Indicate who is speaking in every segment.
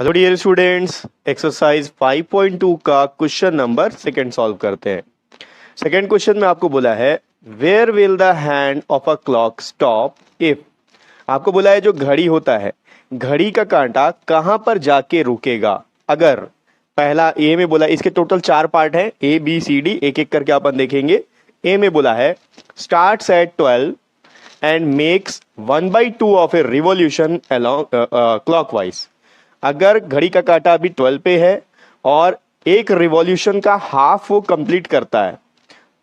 Speaker 1: Hello dear students, exercise 5.2 का question number second solve करते हैं। सेकंड क्वेश्चन में आपको बोला है where will the hand of a clock stop if. आपको बोला है जो घड़ी होता है, घड़ी का कांटा कहां पर जाके रुकेगा अगर। पहला ए में बोला, इसके टोटल 4 पार्ट है, ए बी सी डी, एक एक करके अपन देखेंगे। ए में बोला है starts at 12 and makes 1/2 of A revolution along clockwise. अगर घड़ी का कांटा अभी 12 पे है और एक रिवॉल्यूशन का हाफ वो कंप्लीट करता है,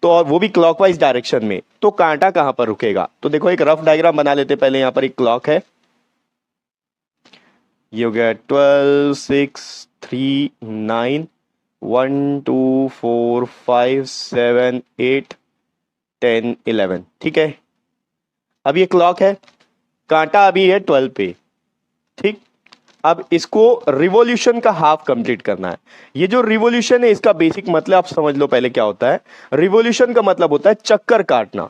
Speaker 1: तो और वो भी क्लॉकवाइज डायरेक्शन में, तो कांटा कहां पर रुकेगा। तो देखो एक रफ डायग्राम बना लेते पहले। यहां पर एक क्लॉक है, ये हो गया 12, 6, 3, 9, 1, 2, 4, 5, 7, 8, 10, 11। ठीक है, अब ये क्लॉक है, कांटा अभी है 12 पे। ठीक, अब इसको रिवॉल्यूशन का हाफ कंप्लीट करना है। ये जो रिवॉल्यूशन है इसका बेसिक मतलब आप समझ लो पहले क्या होता है। रिवॉल्यूशन का मतलब होता है चक्कर काटना।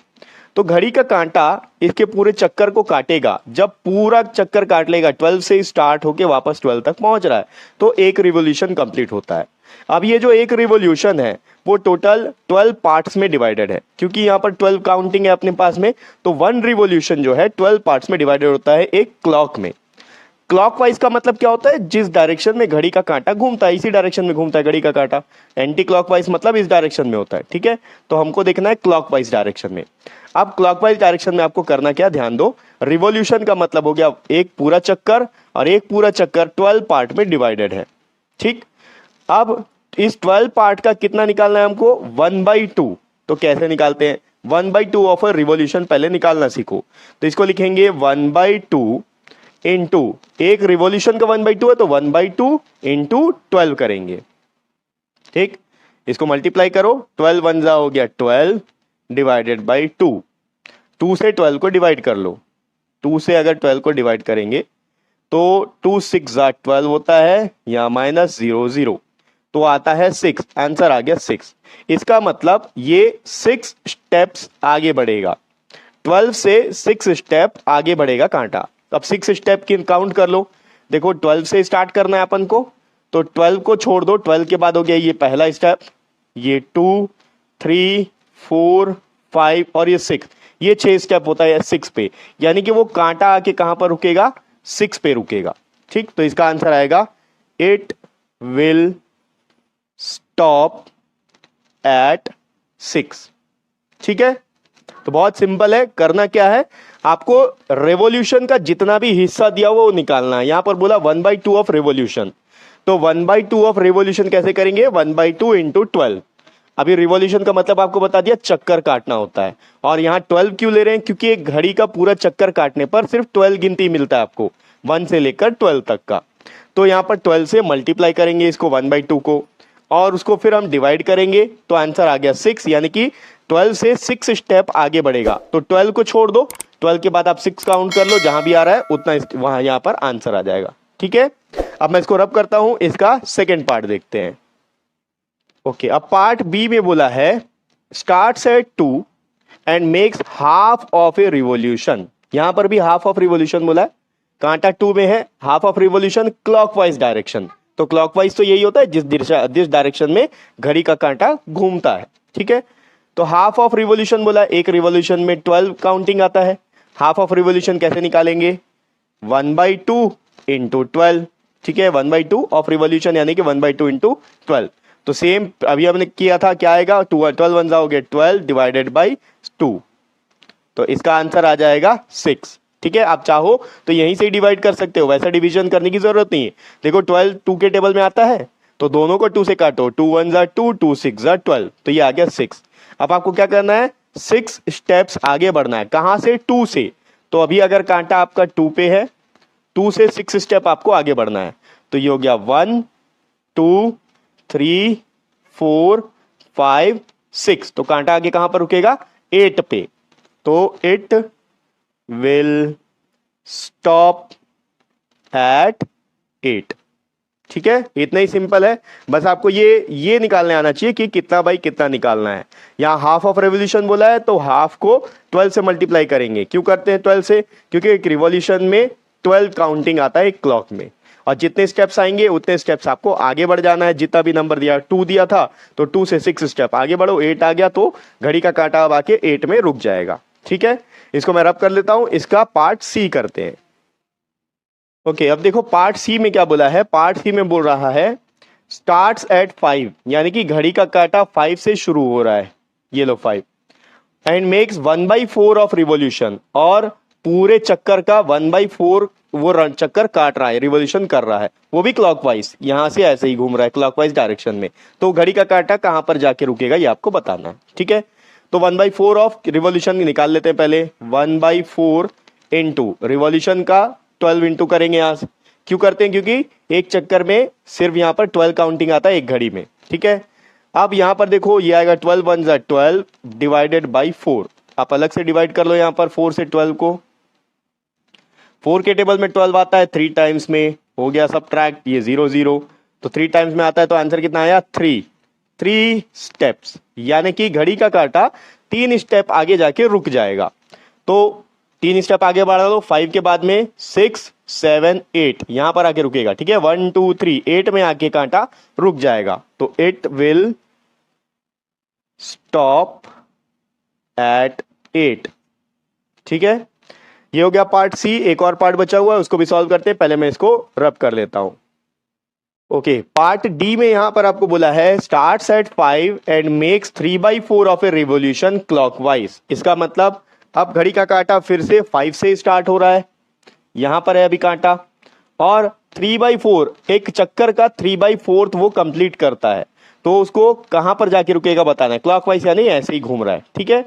Speaker 1: तो घड़ी का कांटा इसके पूरे चक्कर को काटेगा। जब पूरा चक्कर काट लेगा, 12 से स्टार्ट होके वापस 12 तक पहुंच रहा है, तो एक रिवॉल्यूशन कंप्लीट होता है। अब ये जो एक रिवॉल्यूशन है वो टोटल 12 पार्ट्स में डिवाइडेड है, क्योंकि यहाँ पर 12 काउंटिंग है अपने पास में। तो वन रिवॉल्यूशन जो है 12 पार्ट्स में डिवाइडेड होता है एक क्लॉक में। क्लॉकवाइज का मतलब क्या होता है, जिस डायरेक्शन में घड़ी का कांटा घूमता है इसी डायरेक्शन में घूमता है घड़ी का कांटा। एंटी क्लॉकवाइज मतलब इस डायरेक्शन में होता है। ठीक है, तो हमको देखना है क्लॉकवाइज डायरेक्शन में। अब क्लॉकवाइज डायरेक्शन में आपको करना क्या, ध्यान दो। रिवॉल्यूशन का मतलब हो गया एक पूरा चक्कर, और एक पूरा चक्कर 12 पार्ट में डिवाइडेड है। ठीक, अब इस 12 पार्ट का कितना निकालना है हमको, 1/2। तो कैसे निकालते हैं, 1/2 ऑफ अ रिवॉल्यूशन पहले निकालना सीखो। तो इसको लिखेंगे 1/2 इंटू, एक रिवॉल्यूशन का 1/2 है तो 1/2 इंटू 12 करेंगे। ठीक, इसको मल्टीप्लाई करो, 12 1 जा हो गया 12 डिवाइडेड बाई 2। 2 से 12 को डिवाइड कर लो। 2 से अगर 12 को डिवाइड करेंगे तो 2 6 जा 12 होता है, या -0 0, तो आता है 6। आंसर आ गया 6। इसका मतलब ये 6 स्टेप्स आगे बढ़ेगा। 12 से 6 स्टेप आगे बढ़ेगा कांटा। अब 6 स्टेप की काउंट कर लो। देखो 12 से स्टार्ट करना है अपन को, तो 12 को छोड़ दो। 12 के बाद हो गया ये पहला स्टेप, ये 2, 3, 4, 5 और ये 6। ये 6 स्टेप होता है 6 पे, यानी कि वो कांटा आके कहां पर रुकेगा, 6 पे रुकेगा। ठीक, तो इसका आंसर आएगा इट विल स्टॉप एट 6। ठीक है, तो बहुत सिंपल है। करना क्या है, आपको रेवोल्यूशन का जितना भी हिस्सा दिया हुआ वो निकालना है। यहां पर बोला 1/2 ऑफ रेवोल्यूशन, तो 1/2 ऑफ रेवोल्यूशन कैसे करेंगे, 1/2 इंटू 12। अभी रिवॉल्यूशन का मतलब आपको बता दिया, चक्कर काटना होता है। और यहां 12 क्यों ले रहे हैं, क्योंकि एक घड़ी का पूरा चक्कर काटने पर सिर्फ 12 गिनती मिलता है आपको, 1 से लेकर 12 तक का। तो यहां पर 12 से मल्टीप्लाई करेंगे इसको 1/2 को, और उसको फिर हम डिवाइड करेंगे, तो आंसर आ गया 6। यानी कि 12 से 6 स्टेप आगे बढ़ेगा। तो 12 को छोड़ दो, 12 के बाद आप 6 काउंट कर लो, जहां भी आ रहा है उतना वहां यहां पर आंसर आ जाएगा। ठीक है, अब मैं इसको रब करता हूं, इसका सेकेंड पार्ट देखते हैं। ओके, अब पार्ट बी में बोला है starts at 2 and makes half of A revolution. यहां पर भी हाफ ऑफ रिवॉल्यूशन बोला है, कांटा 2 में है, half of revolution clockwise direction. तो क्लॉकवाइज तो यही होता है जिस डायरेक्शन में घड़ी का कांटा घूमता है। ठीक है, तो हाफ ऑफ रिवॉल्यूशन बोला, एक रिवॉल्यूशन में 12 काउंटिंग आता है। हाफ ऑफ रिवॉल्यूशन कैसे निकालेंगे, 1/2 इंटू 12। ठीक है, 1/2 ऑफ रिवॉल्यूशन यानी कि 1/2 इंटू 12। तो सेम अभी हमने किया था, क्या आएगा, 12 1 हो गया 12 डिवाइडेड बाई 2। तो इसका आंसर आ जाएगा 6। ठीक है, आप चाहो तो यहीं से ही डिवाइड कर सकते हो, वैसा डिवीजन करने की जरूरत नहीं है। देखो 12 2 के टेबल में आता है, तो दोनों को 2 से काटो, 2 1 जा 2, 2 6 जा 12, तो ये आ गया 6। अब आपको क्या करना है, 6 स्टेप्स आगे बढ़ना है। कहां से, 2 से। तो अभी अगर कांटा आपका 2 पे है, 2 से 6 स्टेप आपको आगे बढ़ना है। तो ये हो गया 1 2 3 4 5 6। तो कांटा आगे कहां पर रुकेगा, 8 पे। तो इट विल स्टॉप एट 8। ठीक है, इतना ही सिंपल है। बस आपको ये निकालने आना चाहिए कि कितना बाई कितना निकालना है। यहां हाफ ऑफ रेवोल्यूशन बोला है, तो हाफ को 12 से मल्टीप्लाई करेंगे। क्यों करते हैं 12 से, क्योंकि एक रिवॉल्यूशन में 12 काउंटिंग आता है एक क्लॉक में, और जितने स्टेप्स आएंगे उतने स्टेप्स आपको आगे बढ़ जाना है। जितना भी नंबर दिया, 2 दिया था तो 2 से 6 स्टेप आगे बढ़ो, 8 आ गया तो घड़ी का कांटा अब आके 8 में रुक जाएगा। ठीक है, इसको मैं रब कर लेता हूं। इसका पार्ट सी करते हैं। ओके, अब देखो पार्ट सी में क्या बोला है। पार्ट सी में बोल रहा है स्टार्ट्स एट 5, यानी कि घड़ी का कांटा 5 से शुरू हो रहा है, ये लो 5, एंड मेक्स 1/4 ऑफ रिवॉल्यूशन, और पूरे चक्कर का 1/4 वो चक्कर काट रहा है, रिवॉल्यूशन कर रहा है, वो भी क्लॉकवाइज, यहां से ऐसे ही घूम रहा है क्लॉकवाइज डायरेक्शन में। तो घड़ी का कांटा कहां पर जाके रुकेगा ये आपको बताना है। ठीक है, तो 1/4 ऑफ रिवॉल्यूशन निकाल लेते हैं पहले। 1/4 इंटू रिवॉल्यूशन का 12 इंटू करेंगे यहां से। क्यों करते हैं? क्योंकि एक चक्कर में सिर्फ यहां पर 12 काउंटिंग आता है एक घड़ी में। ठीक है, अब यहां पर देखो ये आएगा 12 1 जा 12 डिवाइडेड बाई 4। आप अलग से डिवाइड कर लो यहां पर 4 से 12 को। 4 के टेबल में 12 आता है 3 टाइम्स में, हो गया सबट्रैक्ट, ये 0 0, तो 3 टाइम्स में आता है तो आंसर कितना आया 3 स्टेप्स, यानी कि घड़ी का कांटा 3 स्टेप आगे जाके रुक जाएगा। तो 3 स्टेप आगे बढ़ा लो, 5 के बाद में 6 7 8 यहां पर आके रुकेगा। ठीक है, 1 2 3 8 में आके कांटा रुक जाएगा, तो इट विल स्टॉप एट 8। ठीक है, ये हो गया पार्ट सी। एक और पार्ट बचा हुआ है, उसको भी सॉल्व करते हैं। पहले मैं इसको रब कर लेता हूं। ओके, पार्ट डी में यहां पर आपको बोला है starts at 5 and makes 3/4 of A revolution clockwise. इसका मतलब अब घड़ी का कांटा फिर से 5 से स्टार्ट हो रहा है, यहां पर है अभी कांटा, और 3/4 एक चक्कर का 3/4 वो कंप्लीट करता है, तो उसको कहां पर जाके रुकेगा बताना है। क्लॉकवाइज यानी ऐसे ही घूम रहा है। ठीक है,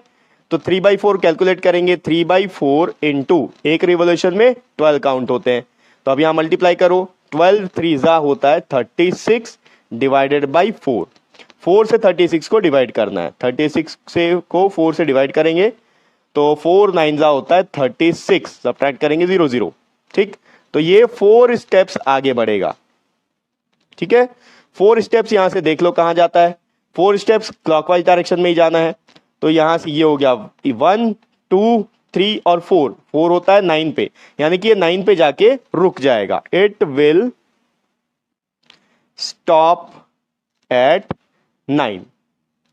Speaker 1: तो 3/4 कैलकुलेट करेंगे। 3/4 इंटू एक रिवॉल्यूशन में 12 काउंट होते हैं, तो अब यहां मल्टीप्लाई करो। 12 3 जा होता है 36 डिवाइडेड बाई 4। 4 से 36 को डिवाइड करना है, 36 से को 4 से डिवाइड करेंगे तो 4 9 जा होता है 36, सब्ट्रैक्ट करेंगे 0 0। ठीक, तो ये 4 स्टेप्स आगे बढ़ेगा। ठीक है, 4 स्टेप्स यहां से देख लो कहां जाता है। 4 स्टेप्स क्लॉकवाइज डायरेक्शन में ही जाना है, तो यहां से ये हो गया 1 2 3 और 4 होता है 9 पे, यानी कि ये 9 पे जाके रुक जाएगा। It will stop at 9।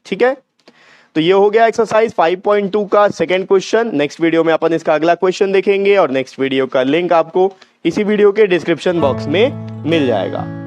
Speaker 1: ठीक है, तो ये हो गया एक्सरसाइज 5.2 का सेकंड क्वेश्चन। नेक्स्ट वीडियो में अपन इसका अगला क्वेश्चन देखेंगे, और नेक्स्ट वीडियो का लिंक आपको इसी वीडियो के डिस्क्रिप्शन बॉक्स में मिल जाएगा।